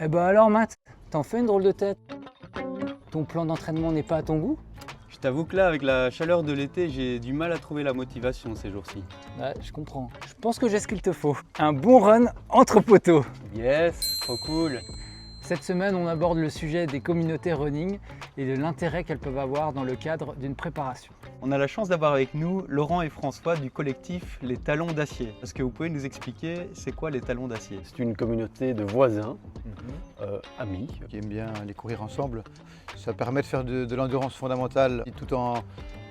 Eh ben alors Matt, t'en fais une drôle de tête. Ton plan d'entraînement n'est pas à ton goût? Je t'avoue que là, avec la chaleur de l'été, j'ai du mal à trouver la motivation ces jours-ci. Ouais, je comprends. Je pense que j'ai ce qu'il te faut. Un bon run entre poteaux. Yes, trop cool. Cette semaine, on aborde le sujet des communautés running et de l'intérêt qu'elles peuvent avoir dans le cadre d'une préparation. On a la chance d'avoir avec nous Laurent et François du collectif Les Talons d'Acier. Est-ce que vous pouvez nous expliquer c'est quoi les Talons d'Acier? C'est une communauté de voisins, amis. Qui aiment bien aller courir ensemble. Ça permet de faire de l'endurance fondamentale tout en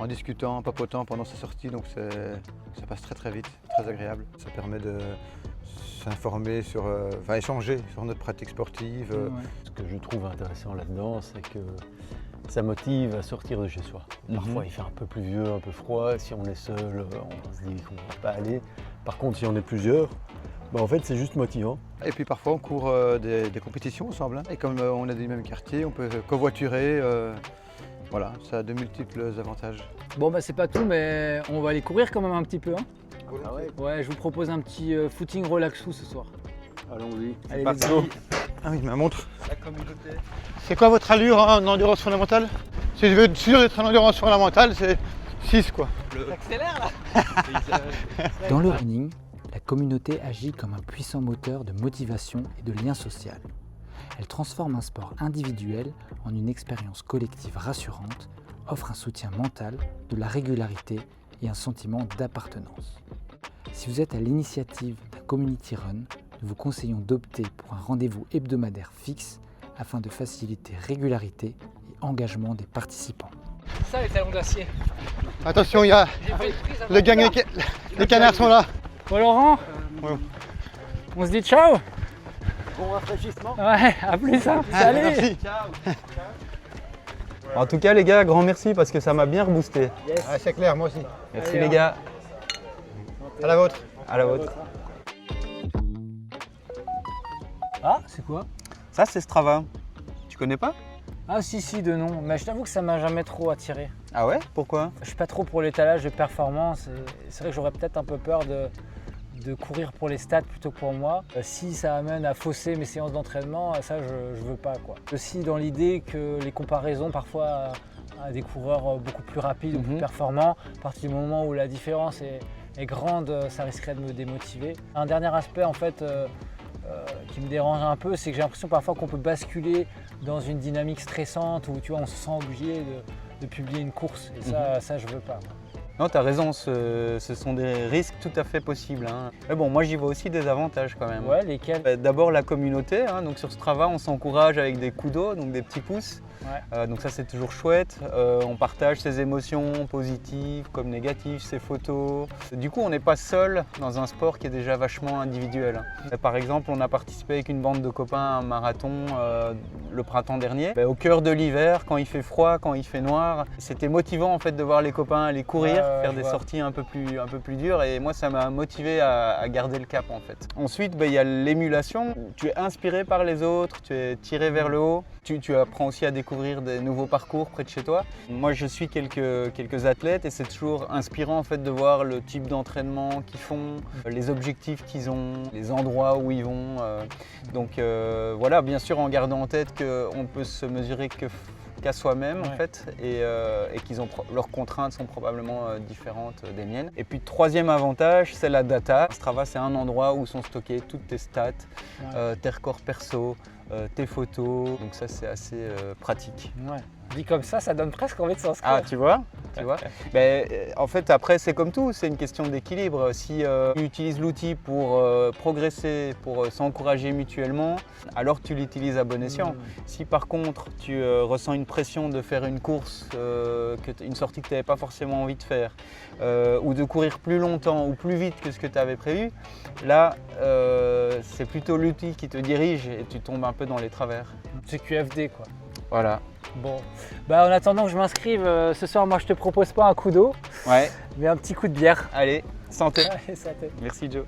discutant, en papotant pendant sa sortie, donc ça passe très vite, très agréable. Ça permet de s'informer échanger sur notre pratique sportive. Ouais. Ce que je trouve intéressant là-dedans, c'est que ça motive à sortir de chez soi. Parfois, il fait un peu pluvieux, un peu froid. Si on est seul, on se dit qu'on ne va pas aller. Par contre, si on est plusieurs, en fait, c'est juste motivant. Et puis parfois on court des compétitions ensemble, hein. Et comme on a des mêmes quartiers, on peut covoiturer. Voilà, ça a de multiples avantages. Bon bah c'est pas tout, mais on va aller courir quand même un petit peu. Hein. Ah ouais. Ouais, je vous propose un petit footing relaxou ce soir. Allons-y. Allez, parti. let's go. Ah oui, ma montre. La communauté. C'est quoi votre allure en endurance fondamentale? Si je veux être sûr d'être en endurance fondamentale, c'est 6 quoi. Dans le running, la communauté agit comme un puissant moteur de motivation et de lien social. Elle transforme un sport individuel en une expérience collective rassurante, offre un soutien mental, de la régularité et un sentiment d'appartenance. Si vous êtes à l'initiative d'un community run, nous vous conseillons d'opter pour un rendez-vous hebdomadaire fixe afin de faciliter régularité et engagement des participants. Ça les talons d'acier. Attention, il y a le gang, les canards sont là. Bon Laurent, Ouais. on se dit ciao. Bon rafraîchissement. Ouais, à plus hein. Salut. Merci. En tout cas les gars, grand merci parce que ça m'a bien reboosté. Ah, c'est clair, moi aussi. Merci Allez, les gars. À la vôtre. À la vôtre. Ah, c'est quoi? Ça c'est Strava. Tu connais pas? Ah si de nom, mais je t'avoue que ça m'a jamais trop attiré. Ah ouais? Pourquoi? Je suis pas trop pour l'étalage de performance et c'est vrai que j'aurais peut-être un peu peur de courir pour les stats plutôt que pour moi. Si ça amène à fausser mes séances d'entraînement, ça je veux pas quoi. Aussi dans l'idée que les comparaisons parfois à des coureurs beaucoup plus rapides ou plus performants, à partir du moment où la différence est grande, ça risquerait de me démotiver. Un dernier aspect en fait qui me dérange un peu, c'est que j'ai l'impression parfois qu'on peut basculer dans une dynamique stressante où tu vois, on se sent obligé de publier une course et ça je veux pas. Non, tu as raison, ce sont des risques tout à fait possibles, hein. Mais bon, moi j'y vois aussi des avantages quand même. Ouais, lesquels? D'abord la communauté, hein. Donc sur Strava on s'encourage avec des coups d'eau, donc des petits pouces. Ouais. Donc ça c'est toujours chouette. On partage ses émotions positives comme négatives, ses photos. Du coup on n'est pas seul dans un sport qui est déjà vachement individuel. Par exemple on a participé avec une bande de copains à un marathon le printemps dernier. Au cœur de l'hiver, quand il fait froid, quand il fait noir, c'était motivant en fait de voir les copains aller courir, faire des sorties un peu plus dures et moi ça m'a motivé à garder le cap en fait. Ensuite il y a l'émulation, tu es inspiré par les autres, tu es tiré vers le haut, tu apprends aussi à découvrir des nouveaux parcours près de chez toi. Moi je suis quelques athlètes et c'est toujours inspirant en fait de voir le type d'entraînement qu'ils font, les objectifs qu'ils ont, les endroits où ils vont. Donc voilà, bien sûr en gardant en tête qu'on peut se mesurer qu'à soi-même en fait et qu'ils ont leurs contraintes sont probablement différentes des miennes. Et puis troisième avantage, c'est la data. Strava c'est un endroit où sont stockées toutes tes stats, tes records perso, tes photos, donc ça c'est assez pratique. Ouais. Dit comme ça donne presque envie de s'inscrire. Ah tu vois. En fait après c'est comme tout, c'est une question d'équilibre. Si tu utilises l'outil pour progresser, pour s'encourager mutuellement, alors tu l'utilises à bon escient. Si par contre tu ressens une pression de faire une course, une sortie que tu n'avais pas forcément envie de faire, ou de courir plus longtemps ou plus vite que ce que tu avais prévu, là c'est plutôt l'outil qui te dirige et tu tombes un peu dans les travers. C'est QFD quoi. Voilà. Bon, en attendant que je m'inscrive, ce soir moi je te propose pas un coup d'eau, Ouais, mais un petit coup de bière. allez, santé. Allez, santé. Merci Joe.